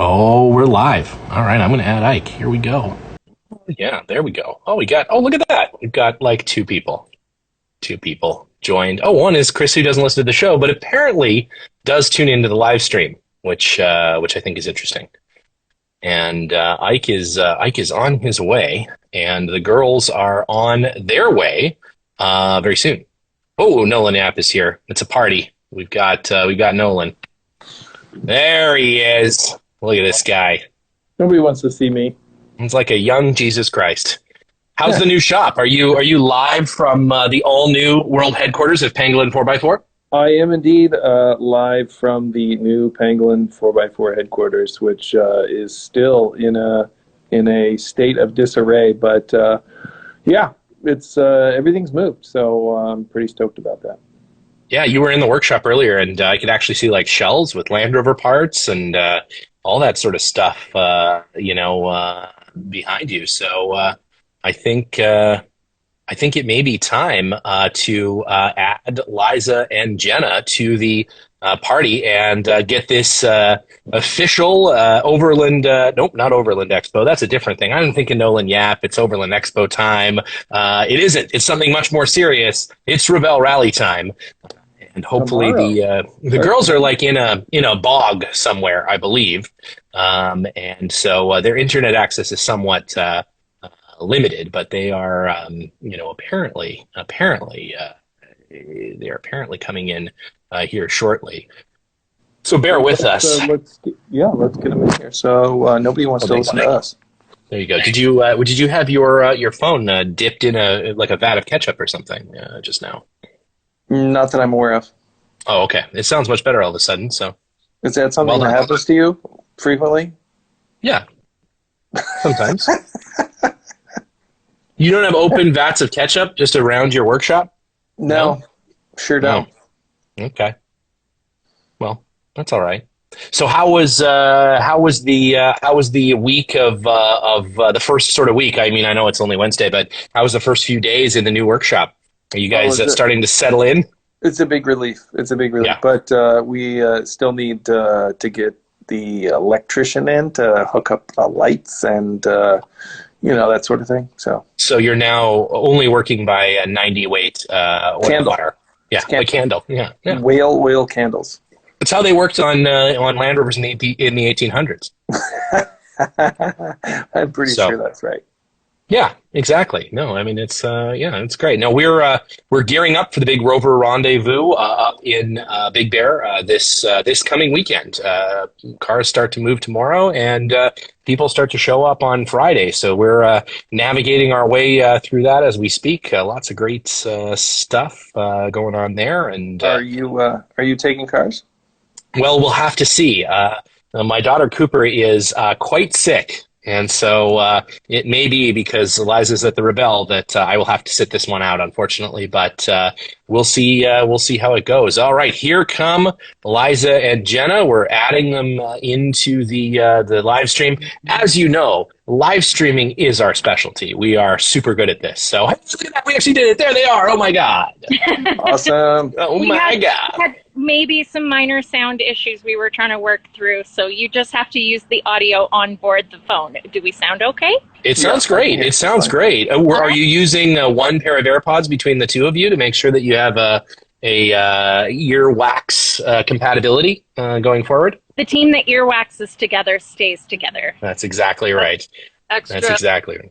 Oh, we're live. All right, I'm going to add Ike. Here we go. Yeah, there we go. Oh, look at that. We've got like two people. Two people joined. Oh, one is Chris, who doesn't listen to the show, but apparently does tune into the live stream, which I think is interesting. And Ike is on his way, and the girls are on their way very soon. Oh, Nolan Yap is here. It's a party. We've got Nolan. There he is. Look at this guy. Nobody wants to see me. It's like a young Jesus Christ. How's the new shop? Are you live from the all new world headquarters of Pangolin 4x4? I am indeed live from the new Pangolin 4x4 headquarters, which is still in a state of disarray. But yeah, it's everything's moved, so I'm pretty stoked about that. Yeah, you were in the workshop earlier, and I could actually see like shells with Land Rover parts and all that sort of stuff, behind you. So I think it may be time to add Liza and Jenna to the party and get this official Overland. Nope, not Overland Expo. That's a different thing. I'm thinking Nolan Yap. It's Overland Expo time. It isn't. It's something much more serious. It's Rebel Rally time. And hopefully the girls are like in a bog somewhere, I believe, and so their internet access is somewhat limited. But they are, apparently they're apparently coming in here shortly. So bear with us. Let's get them in here. So nobody wants to listen to us. There you go. Did you have your phone dipped in a vat of ketchup or something just now? Not that I'm aware of. Oh, okay. It sounds much better all of a sudden. So, is that something that happens to you frequently? Yeah, sometimes. You don't have open vats of ketchup just around your workshop? No? Sure don't. No. Okay. Well, that's all right. So how was the week of the first sort of week? I mean, I know it's only Wednesday, but how was the first few days in the new workshop? Are you guys starting to settle in? It's a big relief. Yeah. But we still need to get the electrician in to hook up the lights and that sort of thing. So you're now only working by a 90 weight oil candle. wire. Yeah, a candle. Yeah. Whale candles. That's how they worked on Land Rovers in the 1800s. I'm pretty sure that's right. Yeah, exactly. No, I mean it's great. No, we're gearing up for the big Rover Rendezvous up in Big Bear this coming weekend. Cars start to move tomorrow, and people start to show up on Friday. So we're navigating our way through that as we speak. Lots of great stuff going on there. And are you taking cars? Well, we'll have to see. My daughter Cooper is quite sick. And so it may be because Eliza's at the Rebel that I will have to sit this one out, unfortunately. But we'll see. We'll see how it goes. All right, here come Eliza and Jenna. We're adding them into the live stream. As you know, live streaming is our specialty. We are super good at this. So look at that. We actually did it. There they are. Oh my God! Awesome. Oh my God. Had maybe some minor sound issues we were trying to work through, so you just have to use the audio on board the phone. Do we sound okay? It sounds great. It sounds great. Are you using one pair of AirPods between the two of you to make sure that you have a earwax compatibility going forward? The team that earwaxes together stays together. That's exactly right. Extra, That's exactly right.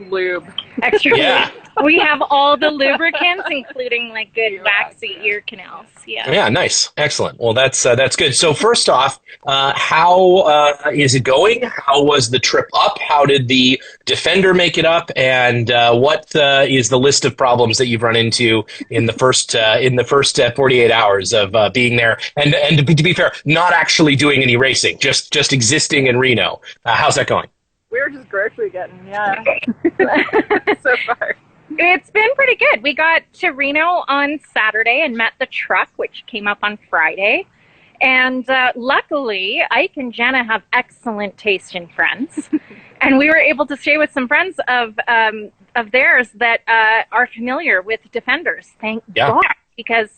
Lube. Extra. Yeah. We have all the lubricants, including like good waxy ear canals. Yeah. Yeah. Nice. Excellent. Well, that's good. So first off, how is it going? How was the trip up? How did the Defender make it up? And what is the list of problems that you've run into in the first 48 hours of being there? And to be fair, not actually doing any racing, just existing in Reno. How's that going? We're just grocery getting, yeah. So far. It's been pretty good. We got to Reno on Saturday and met the truck, which came up on Friday. And luckily, Ike and Jenna have excellent taste in friends. And we were able to stay with some friends of theirs that are familiar with Defenders. Thank God. Because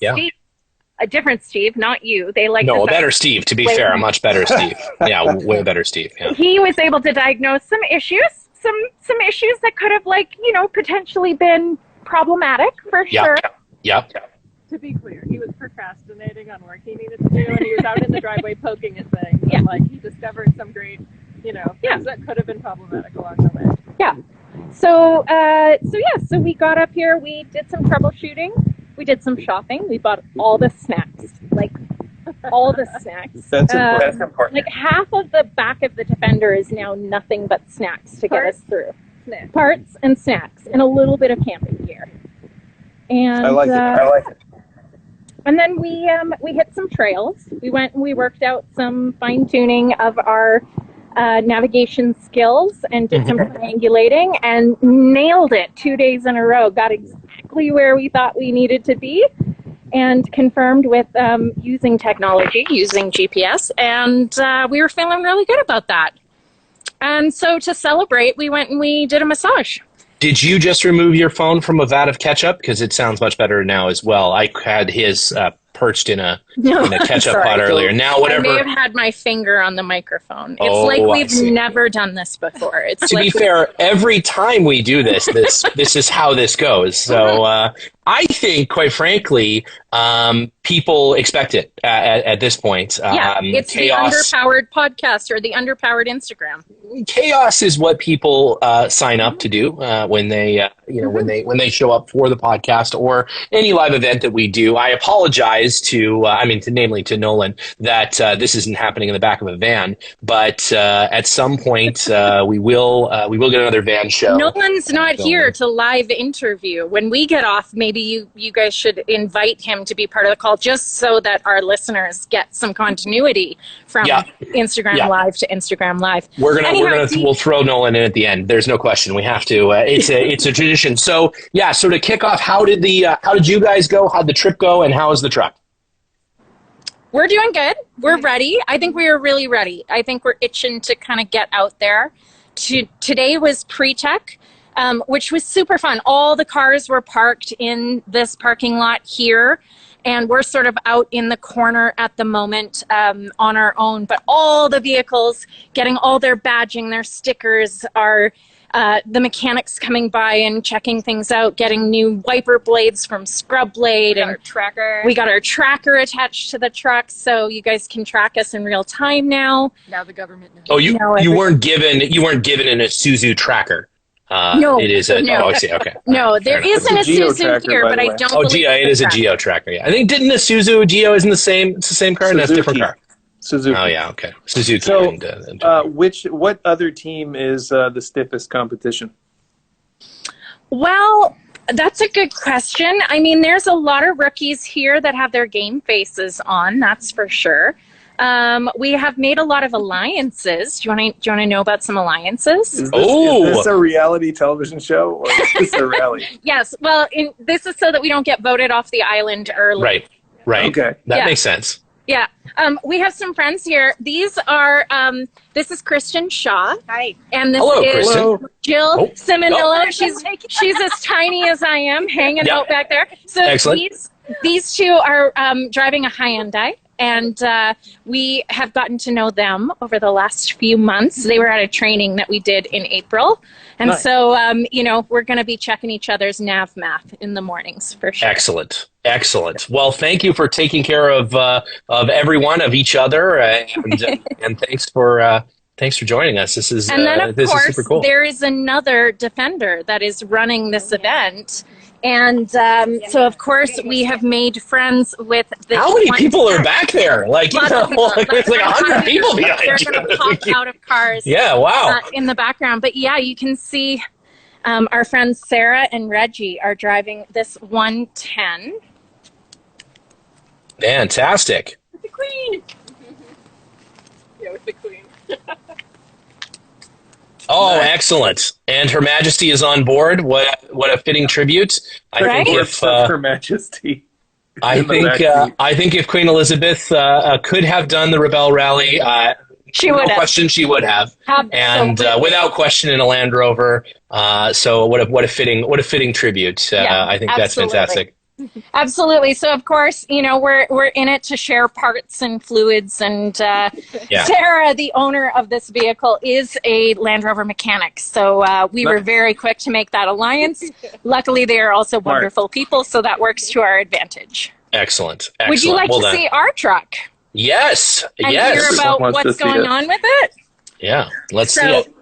a different Steve, not you. They like No, a better Steve. To be fair, a much better Steve. Yeah, way better Steve. Yeah. He was able to diagnose some issues, some issues that could have potentially been problematic for sure. Yep. To be clear, he was procrastinating on work he needed to do, and he was out in the driveway poking at things. Yeah. And, he discovered some great, things that could have been problematic along the way. Yeah. So we got up here. We did some troubleshooting. We did some shopping. We bought all the snacks, all the snacks. That's important. Like half of the back of the Defender is now nothing but snacks to get us through. Snacks. Parts and snacks and a little bit of camping gear. And I like it. And then we hit some trails. We went and we worked out some fine tuning of our navigation skills and did some triangulating and nailed it 2 days in a row. Got exactly where we thought we needed to be, and confirmed with using technology, using GPS, and we were feeling really good about that. And so to celebrate, we went and we did a massage. Did you just remove your phone from a vat of ketchup? Because it sounds much better now as well. I had his perched in a ketchup pot earlier. Now, whatever. I may have had my finger on the microphone. It's we've never done this before. It's to be fair, every time we do this is how this goes. So I think, quite frankly, people expect it at this point. It's chaos. The Underpowered podcast or the Underpowered Instagram. Chaos is what people sign up to do when they when they show up for the podcast or any live event that we do. I apologize namely to Nolan that this isn't happening in the back of a van, but at some point we will get another van show. Nolan's not here to live interview. When we get off, maybe you guys should invite him to be part of the call, just so that our listeners get some continuity from Instagram Live to Instagram Live. We'll throw Nolan in at the end. There's no question. We have to. It's a tradition. So to kick off, how did you guys go? How'd the trip go? And how is the truck? We're doing good. We're ready. I think we are really ready. I think we're itching to kind of get out there. Today was pre-tech, which was super fun. All the cars were parked in this parking lot here, and we're sort of out in the corner at the moment on our own. But all the vehicles getting all their badging, their stickers, are the mechanics coming by and checking things out, getting new wiper blades from Scrub Blade, and we got our tracker attached to the truck, so you guys can track us in real time now. Now the government knows. Oh, you weren't given an Isuzu tracker. No, it is a. No. Oh, I see. Okay. No, there isn't a Isuzu here, but I don't. Oh, Geo, it is a Geo tracker. Yeah, I think didn't Isuzu Geo isn't the same. It's the same car, and that's a different car. Suzuki. Oh yeah, okay. Suzuki. So, what other team is the stiffest competition? Well, that's a good question. I mean, there's a lot of rookies here that have their game faces on. That's for sure. We have made a lot of alliances. Do you want to know about some alliances? Is this a reality television show, or is this a rally? Yes. Well, this is so that we don't get voted off the island early. Right. Okay. That makes sense. Yeah. We have some friends here. These are, this is Kristen Shaw. Hi. And this Hello, is Kristen. Jill Simonillo. She's as tiny as I am, hanging out back there. So excellent. These two are driving a Hyundai. And we have gotten to know them over the last few months. They were at a training that we did in April. And so, we're going to be checking each other's nav math in the mornings for sure. Excellent. Well, thank you for taking care of everyone, of each other, and thanks for joining us. This is and then, of this course, is super cool. There is another Defender that is running this event. And so, of course, we have made friends with the. How many people are back there? There's like 100 people behind you. They're going to pop out of cars. Yeah, wow. In the background. But yeah, you can see our friends Sarah and Reggie are driving this 110. Fantastic. With the Queen. Yeah, with the Queen. Oh, excellent! And Her Majesty is on board. What a fitting tribute! I think if Her Majesty, I think if Queen Elizabeth could have done the Rebel Rally, she would she would have, and without question in a Land Rover. So what a fitting tribute! I think that's fantastic. Absolutely. So, of course, we're in it to share parts and fluids. And Yeah. Sarah, the owner of this vehicle, is a Land Rover mechanic. So we were very quick to make that alliance. Luckily, they are also wonderful people, so that works to our advantage. Excellent. Would you like to see our truck? Yes. And Yes. hear about what's going on with it? Yeah. Let's see it.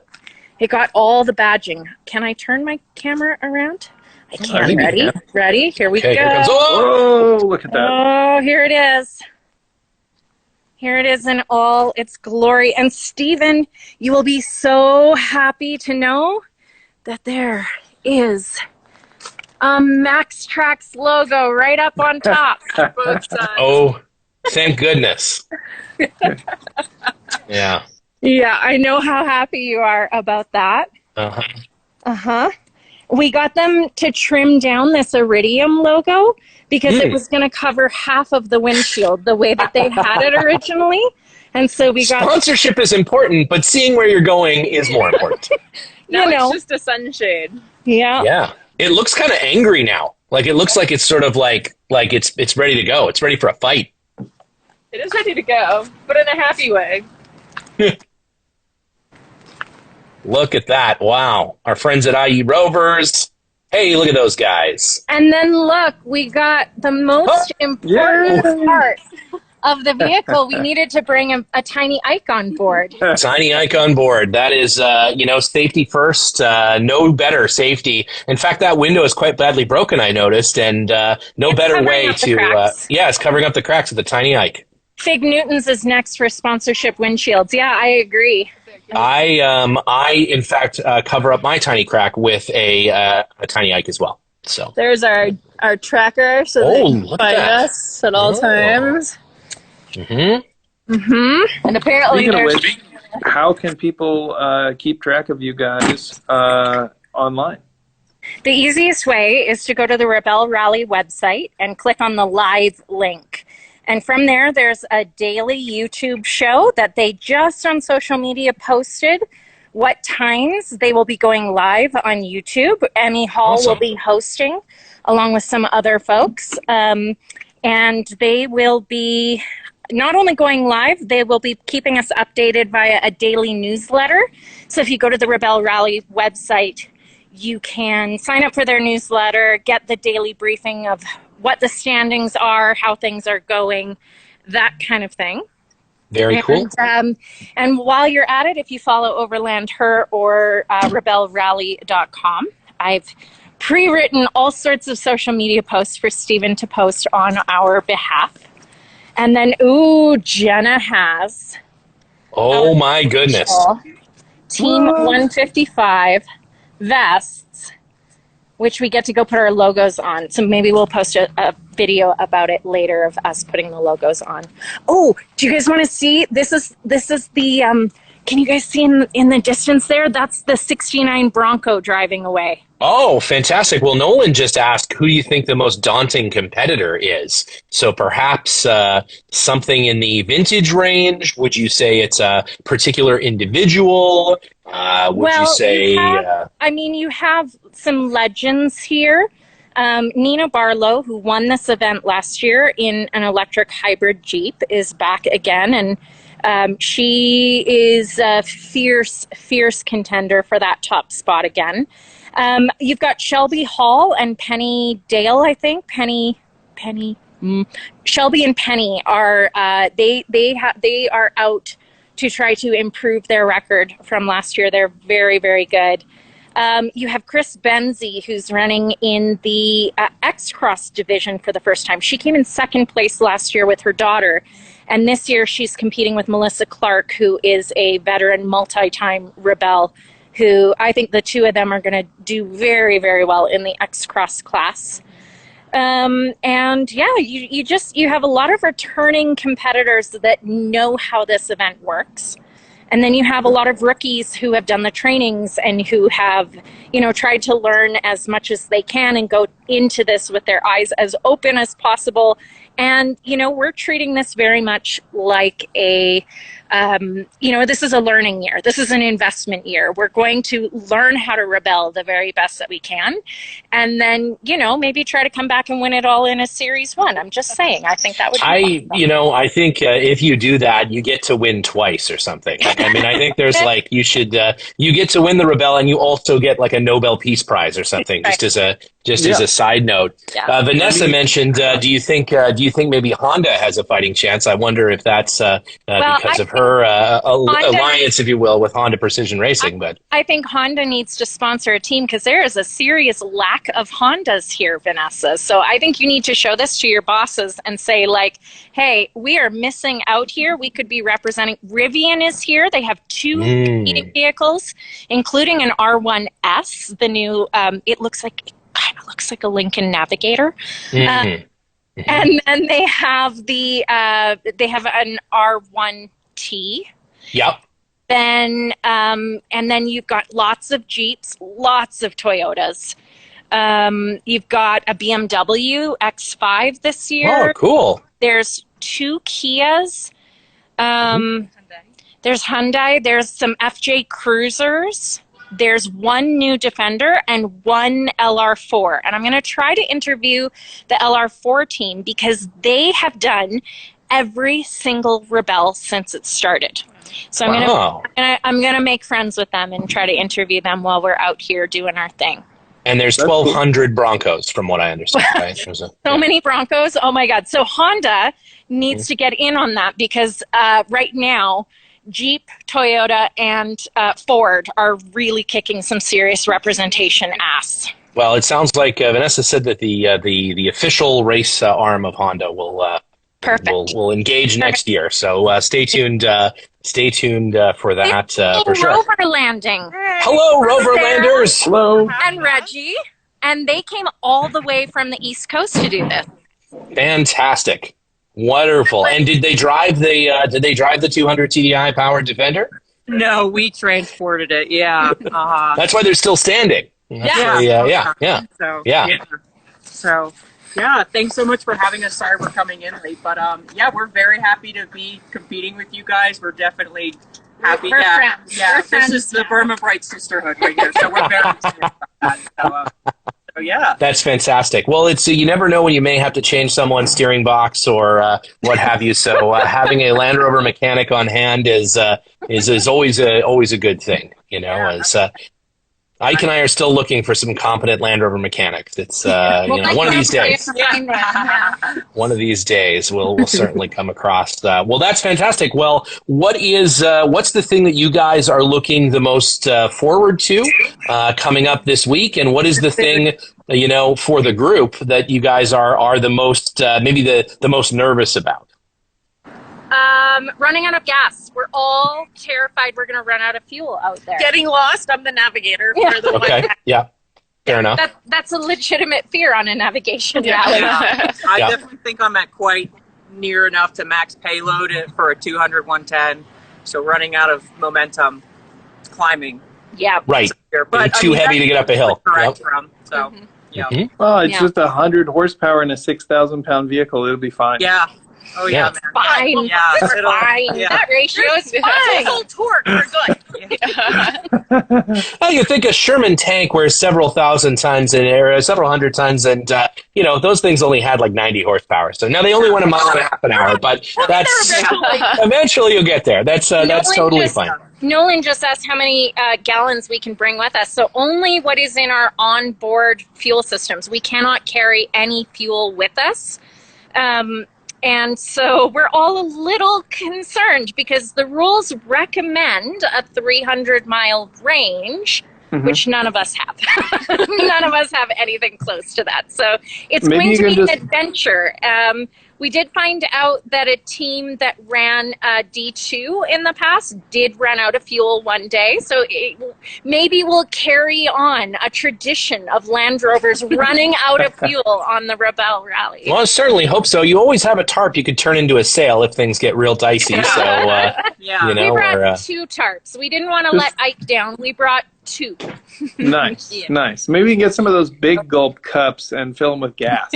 It got all the badging. Can I turn my camera around? I can. Ready? Here we go. Here comes, oh, look at that. Oh, here it is. Here it is in all its glory. And Stephen, you will be so happy to know that there is a Max Trax logo right up on top. Oh, thank goodness. Yeah. Yeah, I know how happy you are about that. Uh-huh. Uh-huh. We got them to trim down this Iridium logo because it was going to cover half of the windshield the way that they had it originally. And so we got... Sponsorship is important, but seeing where you're going is more important. It's just a sunshade. Yeah. Yeah. It looks kind of angry now. Like, it looks like it's sort of like it's ready to go. It's ready for a fight. It is ready to go, but in a happy way. Look at that. Wow. Our friends at IE Rovers. Hey, look at those guys. And then look, we got the most important part of the vehicle. We needed to bring a tiny Ike on board. Tiny Ike on board. That is, safety first. No better safety. In fact, that window is quite badly broken, I noticed, and no better way to... it's covering up the cracks with the tiny Ike. Fig Newtons is next for sponsorship windshields. Yeah, I agree. I in fact cover up my tiny crack with a tiny Ike as well. So there's our tracker, so they can find us at all times. And apparently, how can people keep track of you guys online? The easiest way is to go to the Rebel Rally website and click on the live link. And from there, there's a daily YouTube show that they just on social media posted what times they will be going live on YouTube. Emmy Hall will be hosting along with some other folks. And they will be not only going live, they will be keeping us updated via a daily newsletter. So if you go to the Rebel Rally website, you can sign up for their newsletter, get the daily briefing of what the standings are, how things are going, that kind of thing. Very cool. And while you're at it, if you follow Overland Her or rebelrally.com, I've pre-written all sorts of social media posts for Stephen to post on our behalf. And then, Jenna has... Oh, my goodness. Team 155 vests, which we get to go put our logos on. So maybe we'll post a video about it later of us putting the logos on. Oh, do you guys want to see? This is the, can you guys see in the distance there? That's the 69 Bronco driving away. Oh, fantastic. Well, Nolan just asked, who do you think the most daunting competitor is? So perhaps something in the vintage range? Would you say it's a particular individual? Would you say... you have some legends here. Nina Barlow, who won this event last year in an electric hybrid Jeep, is back again. And she is a fierce contender for that top spot again. You've got Shelby Hall and Penny Dale, I think. Shelby and Penny are they are out to try to improve their record from last year. They're very, very good. You have Chris Benzie, who's running in the X-Cross division for the first time. She came in second place last year with her daughter. And this year she's competing with Melissa Clark, who is a veteran multi-time Rebel, who I think the two of them are going to do very, very well in the X-Cross class. You have a lot of returning competitors that know how this event works. And then you have a lot of rookies who have done the trainings and who have, tried to learn as much as they can and go into this with their eyes as open as possible. And, we're treating this very much like a This is a learning year. This is an investment year. We're going to learn how to rebel the very best that we can. And then, maybe try to come back and win it all in a series one. I'm just saying, I think that would be fun. I think if you do that, you get to win twice or something. I mean, I think there's you should, you get to win the Rebel and you also get like a Nobel Peace Prize or something, Right. as a side note. Yeah. Vanessa mentioned, do you think maybe Honda has a fighting chance? I wonder if that's because of her alliance, if you will, with Honda Precision Racing. But I think Honda needs to sponsor a team because there is a serious lack of Hondas here, Vanessa. So I think you need to show this to your bosses and say, like, hey, we are missing out here. We could be representing. Rivian is here. They have two competing vehicles, including an R1S, the new, it looks like a Lincoln Navigator. And then they have an R1T. Yep. Then and then you've got lots of Jeeps, lots of Toyotas. You've got a BMW X5 this year. Oh, cool. There's two Kias. There's Hyundai. There's some FJ Cruisers. There's one new Defender and one LR4. And I'm going to try to interview the LR4 team because they have done every single Rebel since it started. So I'm gonna make friends with them and try to interview them while we're out here doing our thing. And there's 1,200 Broncos, from what I understand. Right? So many Broncos. Oh my God! So Honda needs to get in on that because right now, Jeep, Toyota, and Ford are really kicking some serious representation ass. Well, it sounds like Vanessa said that the official race arm of Honda will. Perfect. We'll engage next year. So stay tuned. Stay tuned for that for sure. Rover landing. Hello, Roverlanders. Hello. And Reggie, and they came all the way from the East Coast to do this. Fantastic, wonderful. And did they drive the 200 TDI powered Defender? No, we transported it. Yeah. That's why they're still standing. Yeah. So, yeah, thanks so much for having us. Sorry we're coming in late, but we're very happy to be competing with you guys. We're definitely happy. We're friends. Yeah, We're this friends is the now. Burma Bright sisterhood right here. So we're very excited about that. So yeah. That's fantastic. Well, it's you never know when you may have to change someone's steering box or what have you. So having a Land Rover mechanic on hand is always a good thing. As Ike and I are still looking for some competent Land Rover mechanics. It's one of these days. One of these days, we'll certainly come across. Well, that's fantastic. Well, what's the thing that you guys are looking the most forward to coming up this week, and what is the thing for the group that you guys are the most maybe the most nervous about? Running out of gas. We're all terrified we're going to run out of fuel out there. Getting lost. I'm the navigator for the Okay. one. Yeah. Fair enough. That's a legitimate fear on a navigation rally. I definitely think I'm at quite near enough to max payload for a 200 110. So running out of momentum, climbing. Yeah. Right. But too heavy to get up a hill. Correct from. So yeah. Well, it's just 100 horsepower in a 6,000-pound vehicle. It'll be fine. Yeah. Oh yeah, man. Fine. Yeah, It's fine. yeah. That ratio is fine. Full torque. We're good. Well, you think a Sherman tank weighs several thousand tons several hundred tons, and those things only had like 90 horsepower. So now they only went a mile and a half an hour, but that's eventually you'll get there. That's totally fine. Nolan just asked how many gallons we can bring with us. So only what is in our onboard fuel systems. We cannot carry any fuel with us. And so we're all a little concerned because the rules recommend a 300-mile range, which none of us have. None of us have anything close to that. So it's going to be an adventure. We did find out that a team that ran D2 in the past did run out of fuel one day. So maybe we'll carry on a tradition of Land Rovers running out of fuel on the Rebel Rally. Well, I certainly hope so. You always have a tarp you could turn into a sail if things get real dicey. So, we brought two tarps. We didn't want to let Ike down. We brought two. Nice. Maybe you can get some of those big gulp cups and fill them with gas.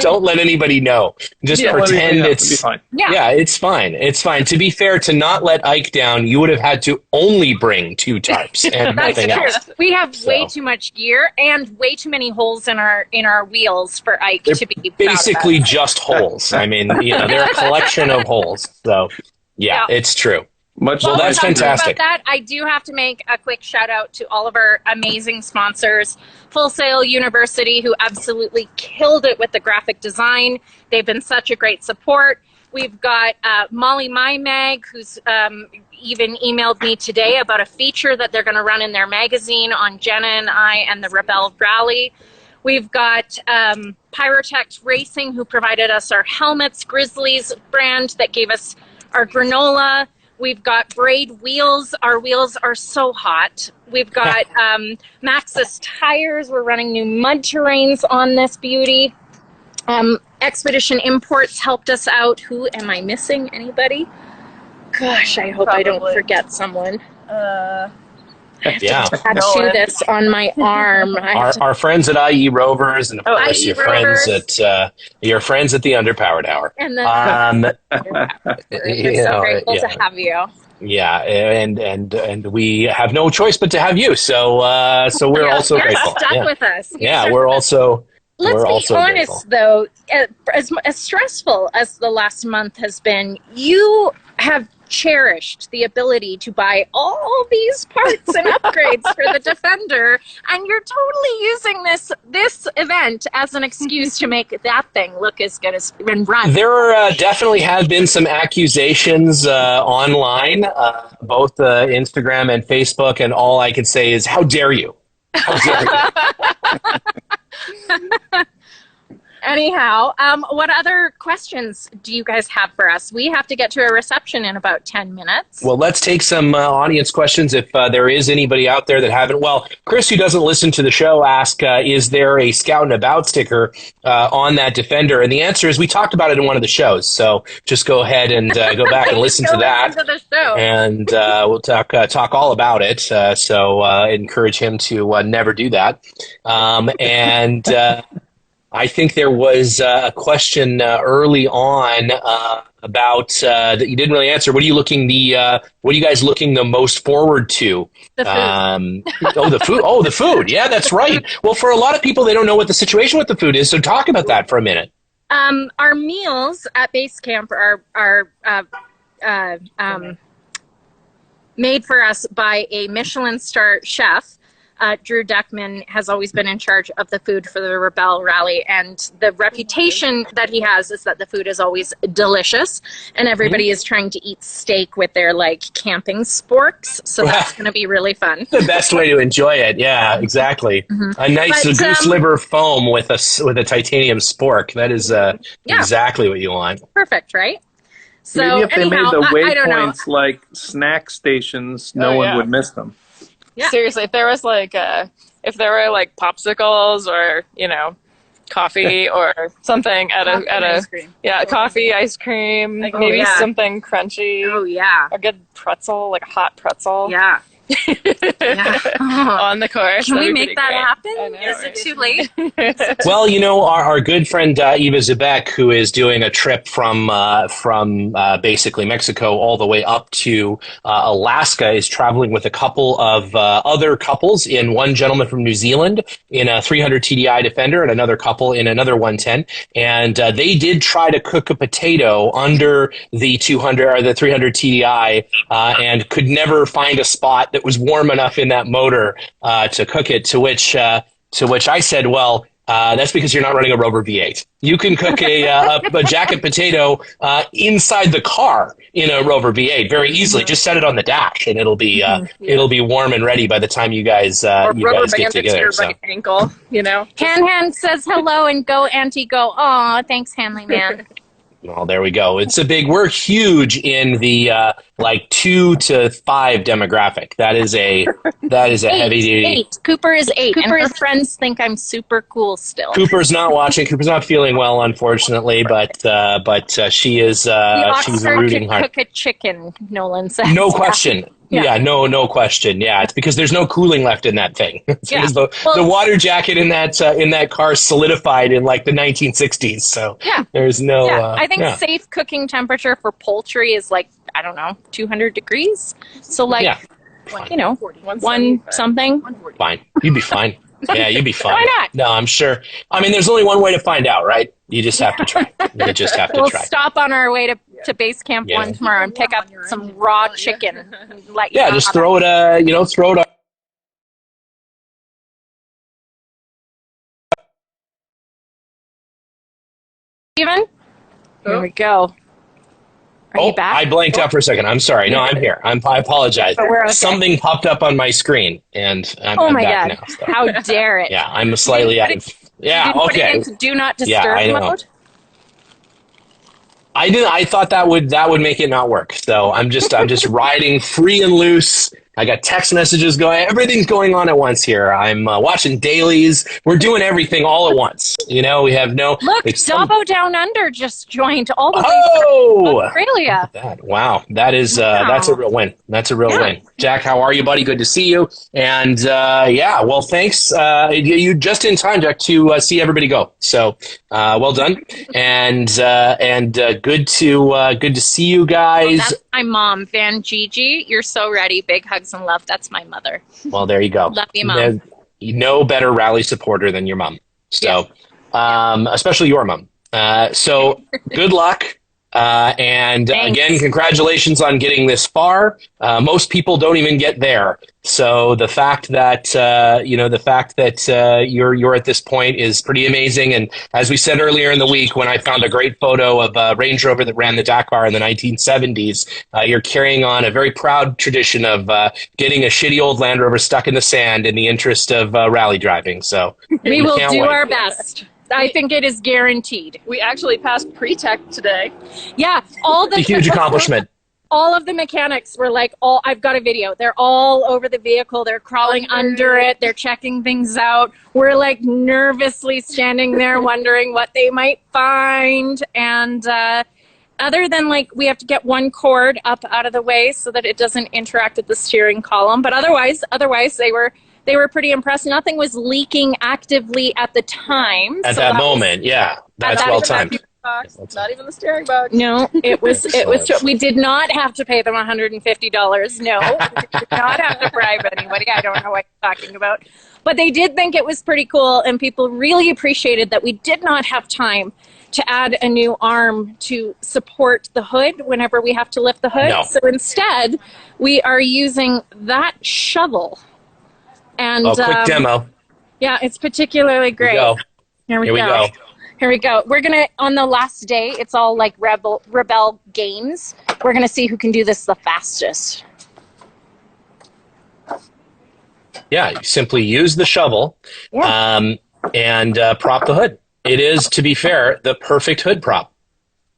Don't let anybody know. Just pretend It'll be it's fine. yeah, it's fine. It's fine. To be fair, to not let Ike down, you would have had to only bring 2 tarps and That's nothing true. else. We have way So. too much gear and way too many holes in our wheels for Ike They're to be proud basically about. just holes. I mean, they're a collection of holes. So, yeah, it's true. Much Well, While that's we're talking fantastic. about that, I do have to make a quick shout out to all of our amazing sponsors. Full Sail University, who absolutely killed it with the graphic design. They've been such a great support. We've got Molly My Mag, who's even emailed me today about a feature that they're going to run in their magazine on Jenna and I and the Rebel Rally. We've got Pyrotech Racing, who provided us our helmets, Grizzlies brand that gave us our granola. We've got Braid Wheels. Our wheels are so hot. We've got Maxxis Tires. We're running new mud terrains on this beauty. Expedition Imports helped us out. Who am I missing? Anybody? Gosh, I hope I don't forget someone. Yeah. Tattoo this on my arm. Our friends at IE Rovers, and of course IE your Rovers. friends at the Underpowered Hour. And then we're so grateful to have you. Yeah, and we have no choice but to have you. So we're also you're grateful. Stuck with us. We're also. Let's we're be also honest, grateful. though, as stressful as the last month has been, you have cherished the ability to buy all these parts and upgrades for the Defender, and you're totally using this event as an excuse to make that thing look as good as and run. There definitely have been some accusations online, both Instagram and Facebook, and all I can say is, how dare you? How dare you? Anyhow, what other questions do you guys have for us? We have to get to a reception in about 10 minutes. Well, let's take some audience questions if there is anybody out there that haven't. Well, Chris, who doesn't listen to the show, asked, is there a Scout and About sticker on that Defender? And the answer is we talked about it in one of the shows. So just go ahead and go back and listen to that. Listen to the show. And we'll talk all about it. So encourage him to never do that. I think there was a question early on about that you didn't really answer. What are you guys looking the most forward to? The food. The food. Oh, the food. Yeah, that's right. Well, for a lot of people, they don't know what the situation with the food is. So talk about that for a minute. Our meals at base camp are made for us by a Michelin star chef. Drew Deckman has always been in charge of the food for the Rebel Rally, and the reputation that he has is that the food is always delicious, and everybody is trying to eat steak with their camping sporks, so that's going to be really fun. The best way to enjoy it. Yeah, exactly. A nice goose liver foam with a titanium spork. That is exactly what you want. Perfect, right? So maybe if they made the I don't know. waypoints like snack stations, no one would miss them. Yeah. Seriously, if there was if there were popsicles or coffee or something at a coffee, ice cream, maybe something crunchy. Oh yeah, a good pretzel, like a hot pretzel. Yeah. On the course. Can we make that happen? I know, Is right? it too late? Well, our good friend Eva Zebek, who is doing a trip from basically Mexico all the way up to Alaska, is traveling with a couple of other couples. One gentleman from New Zealand in a 300 TDI Defender, and another couple in another 110. And they did try to cook a potato under the 200 or the 300 TDI, and could never find a spot that was warm enough in that motor to cook it. To which I said, well, that's because you're not running a Rover V8. You can cook a jacket potato inside the car in a Rover V8 very easily. Just set it on the dash, and it'll be warm and ready by the time you guys get together. To your right ankle, Han says hello and go Auntie go. Aw, thanks Hanley man. Well, there we go. We're huge in the 2 to 5 demographic. That is a heavy duty. 8. Cooper is 8, and her friends think I'm super cool still. Cooper's not watching. Cooper's not feeling well, unfortunately, but she is. She's rooting hard. Cook a chicken, Nolan says. No question. Yeah, no question. Yeah, it's because there's no cooling left in that thing. It's because the water jacket in that car solidified in like the 1960s. So there's no. I think safe cooking temperature for poultry is like, I don't know, 200 degrees. So like, you know, one something. Fine, you'd be fine. Yeah, you'd be fine. Why not? No, I'm sure. I mean, there's only one way to find out, right? You just have to try. You just have to we'll try. Stop on our way to base camp 1 tomorrow and pick up some raw chicken. Just throw it. Throw it. Steven? Here we go. Are you back? I blanked out for a second. I'm sorry. No, I'm here. I apologize. Okay. Something popped up on my screen, and I'm back now. So. How dare it? Yeah, I'm slightly out of. Yeah, Put it into do not disturb mode. I did. I thought that would make it not work. So I'm just riding free and loose. I got text messages going. Everything's going on at once here. I'm watching dailies. We're doing everything all at once. You know, we have no. Look, Dubbo Down Under just joined all the way from Australia. Wow, that's a real win. That's a real win. Jack, how are you, buddy? Good to see you. And well, thanks. You just in time, Jack, to see everybody go. So well done, and good to see you guys. That's my mom, Van Gigi. You're so ready. Big hugs and love. That's my mother. Well, there you go. Love you, Mom. No better rally supporter than your mom. So, especially your mom. So good luck. And again, congratulations on getting this far. Most people don't even get there. So the fact that you're at this point is pretty amazing. And as we said earlier in the week, when I found a great photo of a Range Rover that ran the Dakar in the 1970s, you're carrying on a very proud tradition of getting a shitty old Land Rover stuck in the sand in the interest of rally driving. So we will do our best. I think it is guaranteed. We actually passed pre-tech today. Yeah, a huge accomplishment. All of the mechanics were like, I've got a video. They're all over the vehicle. They're crawling under it. They're checking things out. We're like nervously standing there wondering what they might find. And other than like we have to get one cord up out of the way so that it doesn't interact with the steering column. But otherwise they were pretty impressed. Nothing was leaking actively at the time. At that moment, that's well timed. Not even the steering box. No, it was. We did not have to pay them $150. No, we did not have to bribe anybody. I don't know what you're talking about, but they did think it was pretty cool, and people really appreciated that we did not have time to add a new arm to support the hood whenever we have to lift the hood. No. So instead, we are using that shovel. And quick demo. Yeah, it's particularly great. Here we go. Here we go. We're going to, on the last day, it's all like rebel games. We're going to see who can do this the fastest. Yeah, you simply use the shovel and prop the hood. It is, to be fair, the perfect hood prop.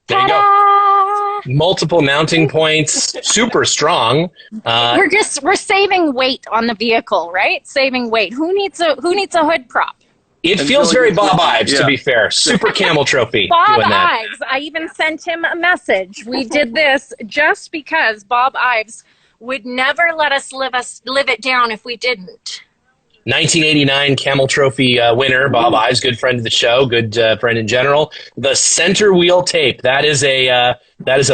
There you go. Multiple mounting points, super strong. We're saving weight on the vehicle, right? Saving weight. Who needs a hood prop? It feels very Bob Ives, to be fair. Super Camel Trophy. Bob doing that. Ives. I even sent him a message. We did this just because Bob Ives would never let us live it down if we didn't. 1989 Camel Trophy winner, Bob Ives, good friend of the show, good friend in general. The center wheel tape, that is a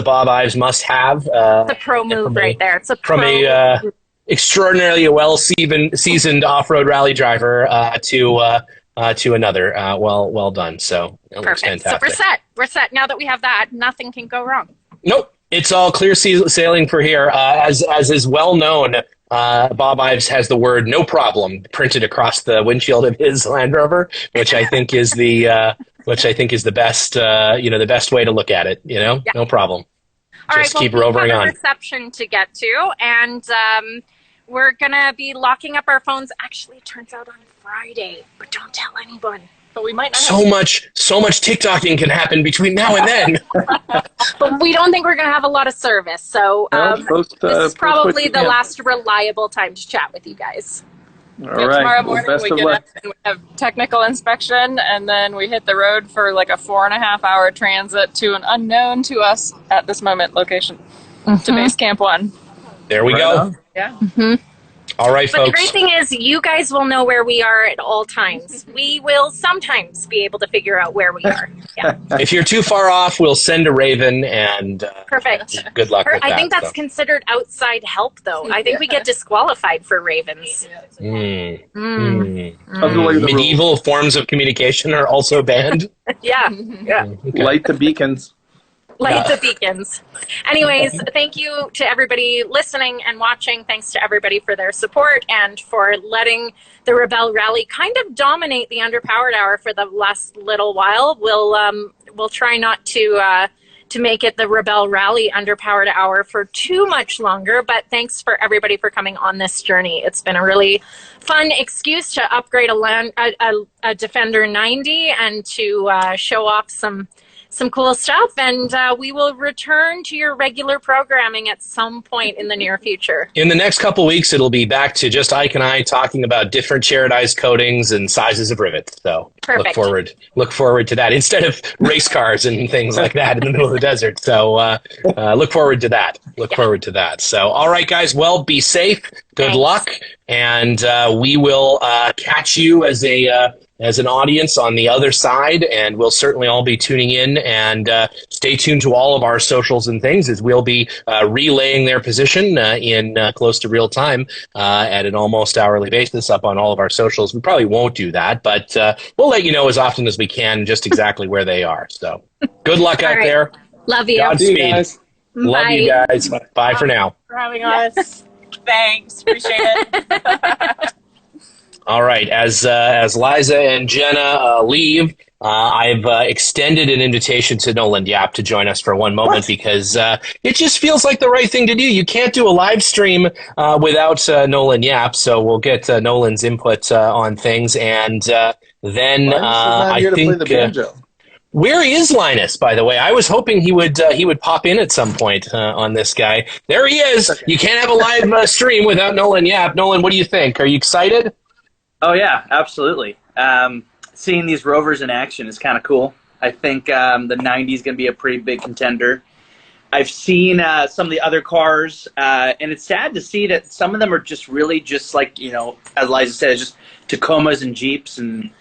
Bob Ives must-have. It's a pro move right there. It's a pro from extraordinarily well-seasoned off-road rally driver to another. Well done. So it looks fantastic. So we're set. Now that we have that, nothing can go wrong. Nope. It's all clear sailing for here. As is well known, Bob Ives has the word "no problem" printed across the windshield of his Land Rover, which I think is the best the best way to look at it. No problem. All Just right, keep rovering on. Reception to get to, and we're gonna be locking up our phones. Actually, it turns out on Friday, but don't tell anyone. But we might not. So much TikToking can happen between now and then. But we don't think we're going to have a lot of service. So this is probably the last reliable time to chat with you guys. All right. Tomorrow morning we get up and we have technical inspection, and then we hit the road for like a 4.5-hour transit to an unknown to us at this moment location to Base Camp 1. There we go. Yeah. Mm-hmm. All right, But folks. the great thing is you guys will know where we are at all times. We will sometimes be able to figure out where we are. Yeah. If you're too far off, we'll send a raven, and Perfect. good luck with that. I think that's considered outside help, though. I think we get disqualified for ravens. Medieval forms of communication are also banned. Yeah. Okay. Light the beacons. Light the beacons. Anyways, thank you to everybody listening and watching. Thanks to everybody for their support and for letting the Rebel Rally kind of dominate the Underpowered Hour for the last little while. We'll try not to make it the Rebel Rally Underpowered Hour for too much longer, but thanks for everybody for coming on this journey. It's been a really fun excuse to upgrade a Defender 90 and to show off some cool stuff, and we will return to your regular programming at some point in the near future. In the next couple weeks, it'll be back to just Ike and I talking about different Charodized coatings and sizes of rivets. So Perfect. look forward to that instead of race cars and things like that in the middle of the desert. So look forward to that. Look forward to that. So all right, guys. Well, be safe. Good luck, and we will catch you as an audience on the other side, and we'll certainly all be tuning in, and stay tuned to all of our socials and things, as we'll be relaying their position in close to real time at an almost hourly basis up on all of our socials. We probably won't do that, but we'll let you know as often as we can just exactly where they are. So good luck out there. Love you. Godspeed. Love Bye. you guys. Bye for now. For having us. Thanks. Appreciate it. All right, as Liza and Jenna leave, I've extended an invitation to Nolan Yap to join us for one moment because it just feels like the right thing to do. You can't do a live stream without Nolan Yap, so we'll get Nolan's input on things, and then I think. To play the banjo. Where is Linus, by the way? I was hoping he would pop in at some point on this guy. There he is. Okay. You can't have a live stream without Nolan Yap. Nolan, what do you think? Are you excited? Oh, yeah, absolutely. Seeing these Rovers in action is kind of cool. I think the 90 is going to be a pretty big contender. I've seen some of the other cars, and it's sad to see that some of them are just really just like, you know, as Liza said, just Tacomas and Jeeps and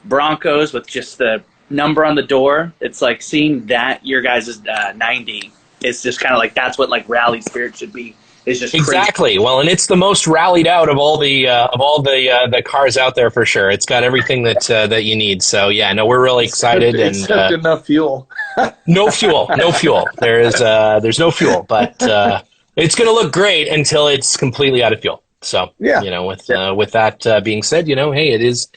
Broncos with just the number on the door. It's like seeing that your guys' 90 is just kind of like that's what like rally spirit should be. It's just exactly crazy. Well, and it's the most rallied out of all the cars out there for sure. It's got everything that you need. So yeah, no, we're really excited. Except enough fuel. No fuel. There's no fuel, but it's going to look great until it's completely out of fuel. So yeah, you know, with that being said, you know, hey, it is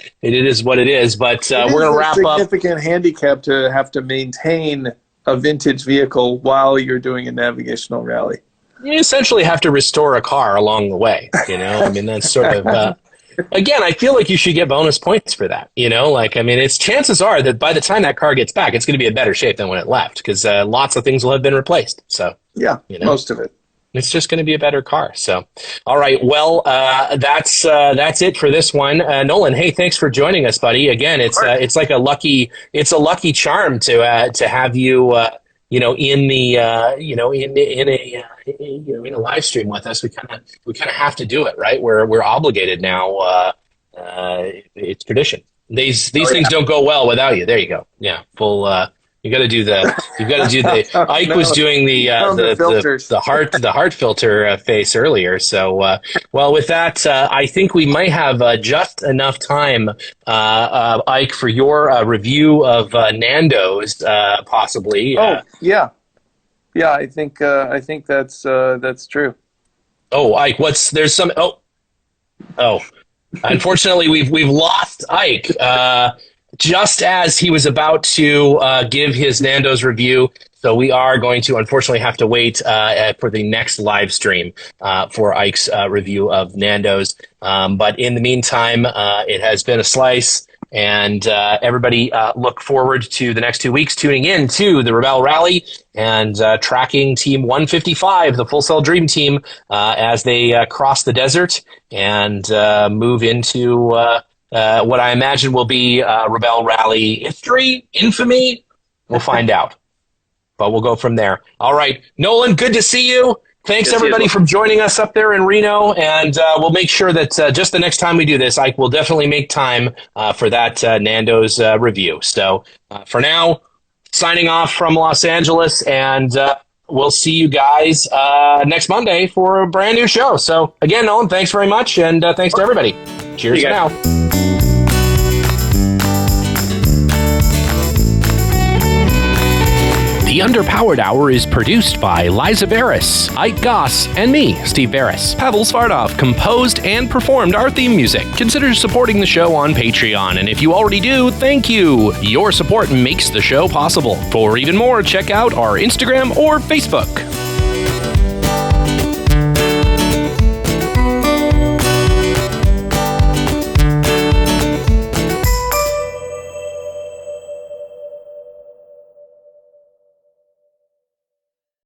what it is. But we're going to wrap up. Significant handicap to have to maintain a vintage vehicle while you're doing a navigational rally. You essentially have to restore a car along the way, you know? I mean, that's sort of, again, I feel like you should get bonus points for that, you know? Like, I mean, chances are that by the time that car gets back, it's going to be in better shape than when it left, because lots of things will have been replaced. So, yeah, you know, most of it. It's just going to be a better car. So, all right. Well, that's it for this one. Nolan, hey, thanks for joining us, buddy. Again, it's like a lucky charm to have you, you know, in the in a live stream with us. We kind of have to do it, right? We're obligated now. It's tradition. These things don't go well without you. There you go. Yeah, full. You got to do the. Ike was doing the heart filter face earlier. So, well, with that, I think we might have just enough time, Ike, for your review of Nando's, possibly. Oh, yeah. I think that's true. Oh, Ike, there's some. Oh, unfortunately, we've lost Ike. Just as he was about to give his Nando's review, so we are going to unfortunately have to wait for the next live stream for Ike's review of Nando's. But in the meantime, it has been a slice, and everybody look forward to the next 2 weeks tuning in to the Rebel Rally and tracking Team 155, the Full Sail Dream Team, as they cross the desert and move into... what I imagine will be Rebel Rally history, infamy. We'll find out. But we'll go from there. All right. Nolan, good to see you. Thanks, Yes, everybody, yes. for joining us up there in Reno, and we'll make sure that just the next time we do this, Ike will definitely make time for that Nando's review. So for now, signing off from Los Angeles, and we'll see you guys next Monday for a brand new show. So again, Nolan, thanks very much, and thanks to everybody. Cheers for now. The Underpowered Hour is produced by Liza Veris, Ike Goss, and me, Steve Veris. Pavel Svardov composed and performed our theme music. Consider supporting the show on Patreon, and if you already do, thank you. Your support makes the show possible. For even more, check out our Instagram or Facebook.